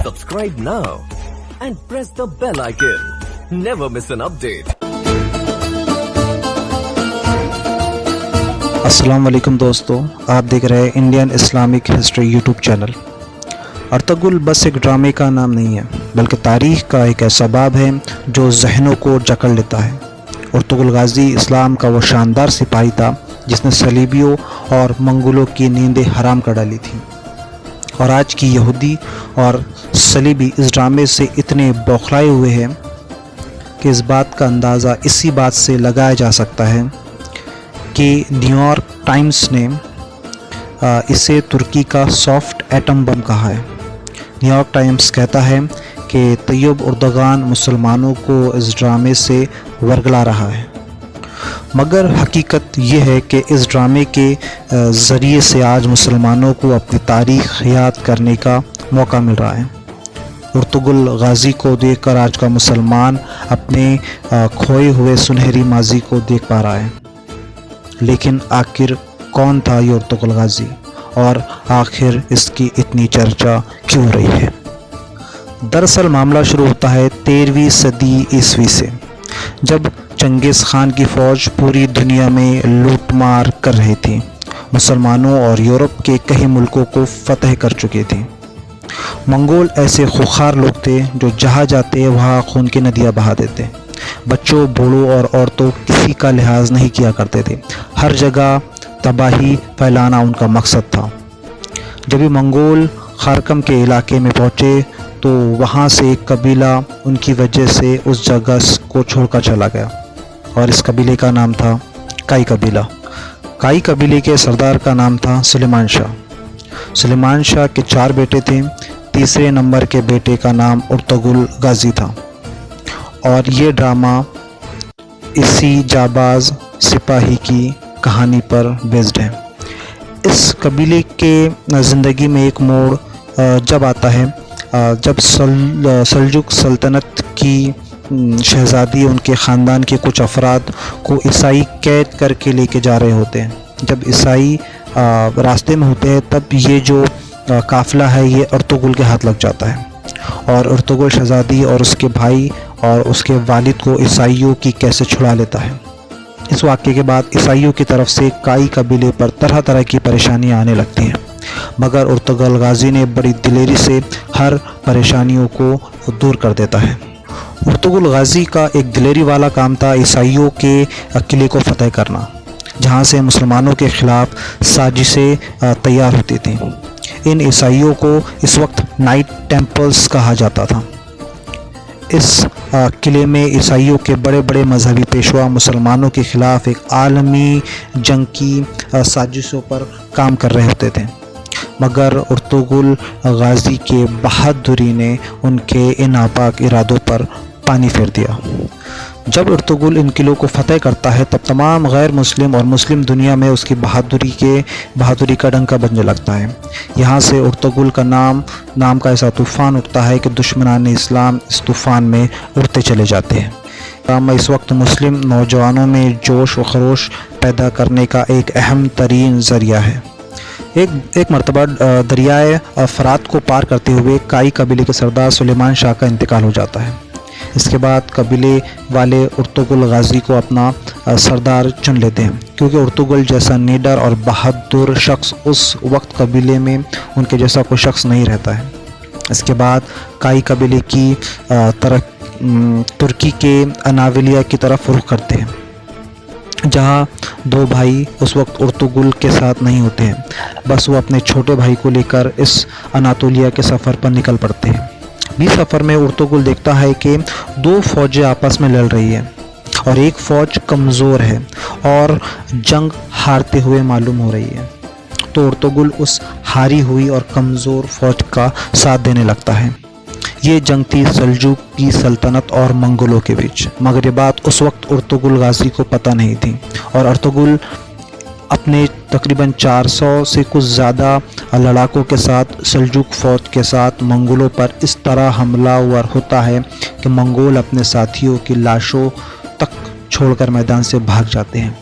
Subscribe now and press the bell icon. Never miss an update. अस्सलाम वालेकुम दोस्तों, आप देख रहे हैं Indian Islamic history YouTube channel. Ertugrul बस एक ड्रामे का नाम नहीं है, बल्कि तारीख़ का एक ऐसा बाब है जो जहनों को जकड़ लेता है। अर्तुगरुल गाज़ी इस्लाम का वो शानदार सिपाही था जिसने सलीबियों और मंगोलों की नींदें हराम कर डाली थी। और आज की यहूदी और सलीबी इस ड्रामे से इतने बौखलाए हुए हैं कि इस बात का अंदाज़ा इसी बात से लगाया जा सकता है कि न्यूयॉर्क टाइम्स ने इसे तुर्की का सॉफ्ट एटम बम कहा है। न्यूयॉर्क टाइम्स कहता है कि तैयब उर्दगान मुसलमानों को इस ड्रामे से वर्गला रहा है, मगर हकीकत यह है कि इस ड्रामे के ज़रिए से आज मुसलमानों को अपनी तारीख़ याद करने का मौका मिल रहा है। अर्तुगरुल गाज़ी को देखकर आज का मुसलमान अपने खोए हुए सुनहरी माजी को देख पा रहा है। लेकिन आखिर कौन था ये अर्तुगरुल गाज़ी और आखिर इसकी इतनी चर्चा क्यों रही है? दरअसल मामला शुरू होता है 13वीं सदी ईस्वी से, जब चंगेज़ खान की फ़ौज पूरी दुनिया में लूटमार कर रही थी। मुसलमानों और यूरोप के कई मुल्कों को फ़तह कर चुके थे। मंगोल ऐसे खुखार लोग थे जो जहाँ जाते वहाँ खून की नदियाँ बहा देते। बच्चों, बूढ़ों और औरतों किसी का लिहाज नहीं किया करते थे। हर जगह तबाही फैलाना उनका मकसद था। जब भी मंगोल खारकम के इलाके में पहुँचे तो वहाँ से एक कबीला उनकी वजह से उस जगह को छोड़कर चला गया, और इस कबीले का नाम था काई कबीला। काई कबीले के सरदार का नाम था सुलेमान शाह। सुलेमान शाह के 4 बेटे थे। तीसरे नंबर के बेटे का नाम अर्तुगरुल गाज़ी था, और ये ड्रामा इसी जाबाज सिपाही की कहानी पर बेस्ड है। इस कबीले के ज़िंदगी में एक मोड़ जब आता है जब सल्जुक सल्तनत की शहज़ादी उनके ख़ानदान के कुछ अफराद को ईसाई कैद करके लेके जा रहे होते हैं। जब ईसाई रास्ते में होते हैं तब ये जो काफ़िला है ये अर्तुगरुल के हाथ लग जाता है, और अर्तुगरुल शहज़ादी और उसके भाई और उसके वालिद को ईसाइयों की कैसे छुड़ा लेता है। इस वाक़े के बाद ईसाइयों की तरफ से काई कबीले पर तरह तरह की परेशानियां आने लगती हैं, मगर अर्तुगरुल गाज़ी ने बड़ी दिलेरी से हर परेशानियों को दूर कर देता है। अर्तुगरुल गाज़ी का एक दिलेरी वाला काम था ईसाइयों के किले को फ़तह करना, जहां से मुसलमानों के ख़िलाफ़ साजिशें तैयार होती थीं। इन ईसाइयों को इस वक्त नाइट टेम्पल्स कहा जाता था। इस किले में ईसाइयों के बड़े बड़े मजहबी पेशवा मुसलमानों के ख़िलाफ़ एक आलमी जंग की साजिशों पर काम कर रहे होते थे, मगर अर्तुगरुल गाज़ी के बहादुरी ने उनके इन नापाक इरादों पर पानी फेर दिया। जब अर्तुगरुल इन किलों को फ़तह करता है तब तमाम गैर मुस्लिम और मुस्लिम दुनिया में उसकी बहादुरी का डंका बजने लगता है। यहाँ से अर्तुगरुल का नाम का ऐसा तूफ़ान उठता है कि दुश्मनान इस्लाम इस तूफ़ान में उड़ते चले जाते हैं। ड्रामा इस वक्त मुस्लिम नौजवानों में जोश व खरोश पैदा करने का एक अहम तरीन ज़रिया है। एक मरतबा दरियाए फ़रात को पार करते हुए काई कबीले के सरदार सुलेमान शाह का इंतकाल हो जाता है। इसके बाद कबीले वाले अर्तुगरुल गाज़ी को अपना सरदार चुन लेते हैं, क्योंकि अर्तुगरुल जैसा निडर और बहादुर शख्स उस वक्त कबीले में उनके जैसा कोई शख्स नहीं रहता है। इसके बाद काई कबीले की तुर्की के अनाविलिया की तरफ रुख करते हैं, जहाँ 2 भाई उस वक्त अर्तुगरुल के साथ नहीं होते हैं। बस वो अपने छोटे भाई को लेकर इस अनातोलिया के सफ़र पर निकल पड़ते हैं। इस सफ़र में अर्तुगरुल देखता है कि 2 फ़ौजें आपस में लड़ रही हैं, और एक फ़ौज कमज़ोर है और जंग हारते हुए मालूम हो रही है। तो अर्तुगरुल उस हारी हुई और कमज़ोर फ़ौज का साथ देने लगता है। ये जंग थी सल्जुक की सल्तनत और मंगोलों के बीच, मगर ये बात उस वक्त अर्तुगरुल गाज़ी को पता नहीं थी, और अर्तुगरुल अपने तकरीबन 400 से कुछ ज़्यादा लड़ाकों के साथ सल्जुक फ़ौज के साथ मंगोलों पर इस तरह हमलावर होता है कि मंगोल अपने साथियों की लाशों तक छोड़कर मैदान से भाग जाते हैं।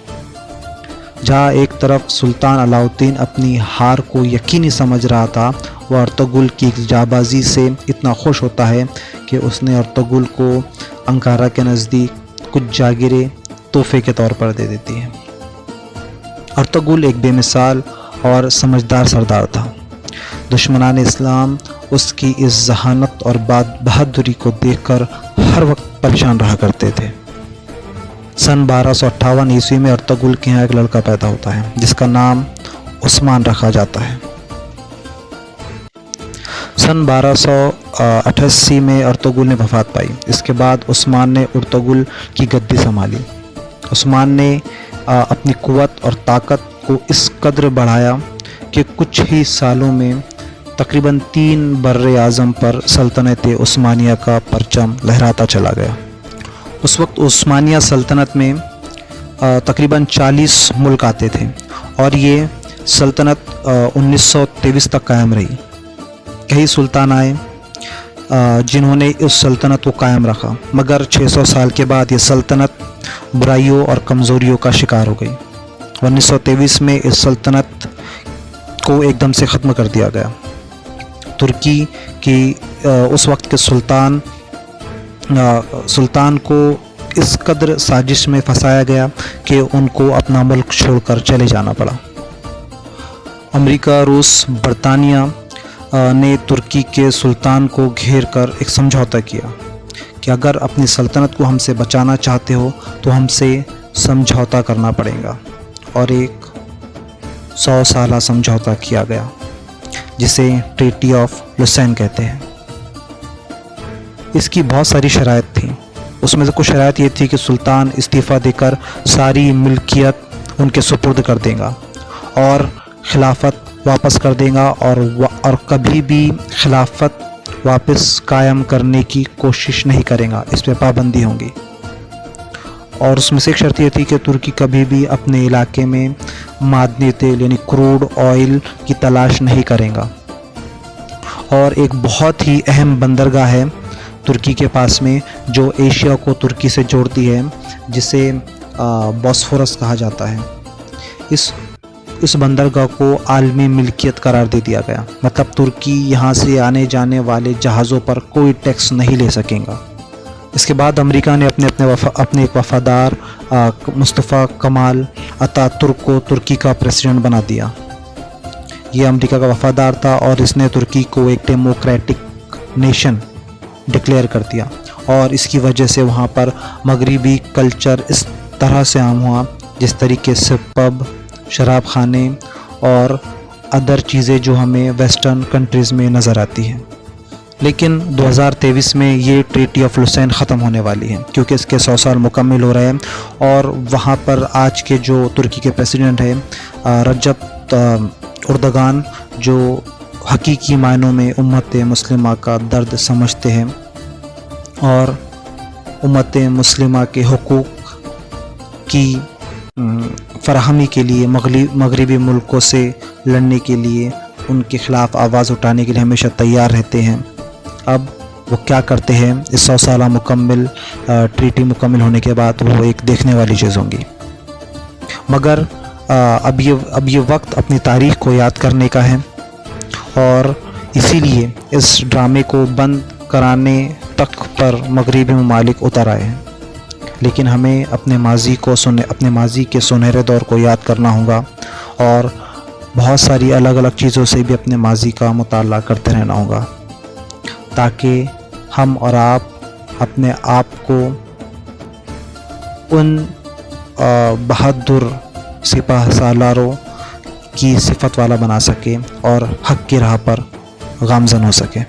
जहाँ एक तरफ सुल्तान अलाउद्दीन अपनी हार को यकीनी समझ रहा था, وہ ارطغرل کی جابازی سے اتنا خوش ہوتا ہے کہ اس نے ارطغرل کو انکارا کے نزدیک کچھ جاگیریں تحفے کے طور پر دے دیتی ہے۔ ارطغرل ایک بے مثال اور سمجھدار سردار تھا۔ دشمنان اسلام اس کی اس ذہانت اور بہادری کو دیکھ کر ہر وقت پریشان رہا کرتے تھے۔ سن 1258 عیسوی میں ارطغرل کے یہاں ایک لڑکا پیدا ہوتا ہے جس کا نام عثمان رکھا جاتا ہے۔ سن 1288 میں ارطغرل نے وفات پائی۔ اس کے بعد عثمان نے ارطغرل کی گدی سنبھالی۔ عثمان نے اپنی قوت اور طاقت کو اس قدر بڑھایا کہ کچھ ہی سالوں میں تقریباً 3 بر اعظم پر سلطنت عثمانیہ کا پرچم لہراتا چلا گیا۔ اس وقت عثمانیہ سلطنت میں تقریباً 40 ملک آتے تھے اور یہ سلطنت 1923 تک قائم رہی۔ کئی سلطان آئے جنہوں نے اس سلطنت کو قائم رکھا، مگر 600 سال کے بعد یہ سلطنت برائیوں اور کمزوریوں کا شکار ہو گئی۔ 1923 میں اس سلطنت کو ایک دم سے ختم کر دیا گیا۔ ترکی کی اس وقت کے سلطان کو اس قدر سازش میں پھنسایا گیا کہ ان کو اپنا ملک چھوڑ کر چلے جانا پڑا۔ امریکہ، روس، برطانیہ نے ترکی کے سلطان کو گھیر کر ایک سمجھوتا کیا کہ اگر اپنی سلطنت کو ہم سے بچانا چاہتے ہو تو ہم سے سمجھوتا کرنا پڑے گا، اور ایک 100 سالہ سمجھوتا کیا گیا جسے ٹریٹی آف لوسین کہتے ہیں۔ اس کی بہت ساری شرائط تھیں۔ اس میں سے کچھ شرائط یہ تھی کہ سلطان استعفیٰ دے کر ساری ملکیت ان کے سپرد کر دے گا اور خلافت واپس کر دے گا اور کبھی بھی خلافت واپس قائم کرنے کی کوشش نہیں کرے گا، اس پہ پابندی ہوں گی۔ اور اس میں سے ایک شرط یہ تھی کہ ترکی کبھی بھی اپنے علاقے میں معدنی تیل یعنی کروڈ آئل کی تلاش نہیں کرے گا۔ اور ایک بہت ہی اہم بندرگاہ ہے ترکی کے پاس میں جو ایشیا کو ترکی سے جوڑتی ہے، جسے بوسفورس کہا جاتا ہے۔ اس بندرگاہ کو عالمی ملکیت قرار دے دیا گیا، مطلب ترکی یہاں سے آنے جانے والے جہازوں پر کوئی ٹیکس نہیں لے سکے گا۔ اس کے بعد امریکہ نے اپنے ایک وفادار مصطفیٰ کمال اتا ترک کو ترکی کا پریزیڈنٹ بنا دیا۔ یہ امریکہ کا وفادار تھا اور اس نے ترکی کو ایک ڈیموکریٹک نیشن ڈکلیئر کر دیا، اور اس کی وجہ سے وہاں پر مغربی کلچر اس طرح سے عام ہوا جس طریقے سے پب، شراب خانے اور ادر چیزیں جو ہمیں ویسٹرن کنٹریز میں نظر آتی ہیں۔ لیکن 2023 میں یہ ٹریٹی آف لوسین ختم ہونے والی ہے کیونکہ اس کے 100 سال مکمل ہو رہے ہیں، اور وہاں پر آج کے جو ترکی کے پریزیڈنٹ ہیں رجب اردگان، جو حقیقی معنوں میں امت مسلمہ کا درد سمجھتے ہیں اور امت مسلمہ کے حقوق کی فراہمی کے لیے مغربی ملکوں سے لڑنے کے لیے، ان کے خلاف آواز اٹھانے کے لیے ہمیشہ تیار رہتے ہیں۔ اب وہ کیا کرتے ہیں اس 100 سالہ ٹریٹی مکمل ہونے کے بعد، وہ ایک دیکھنے والی چیز ہوں گی۔ مگر اب یہ وقت اپنی تاریخ کو یاد کرنے کا ہے، اور اسی لیے اس ڈرامے کو بند کرانے تک پر مغربی ممالک اتر آئے ہیں۔ لیکن ہمیں اپنے ماضی کے سنہرے دور کو یاد کرنا ہوگا، اور بہت ساری الگ الگ چیزوں سے بھی اپنے ماضی کا مطالعہ کرتے رہنا ہوگا، تاکہ ہم اور آپ اپنے آپ کو ان بہادر سپاہ سالاروں کی صفت والا بنا سکیں اور حق کی راہ پر گامزن ہو سکیں۔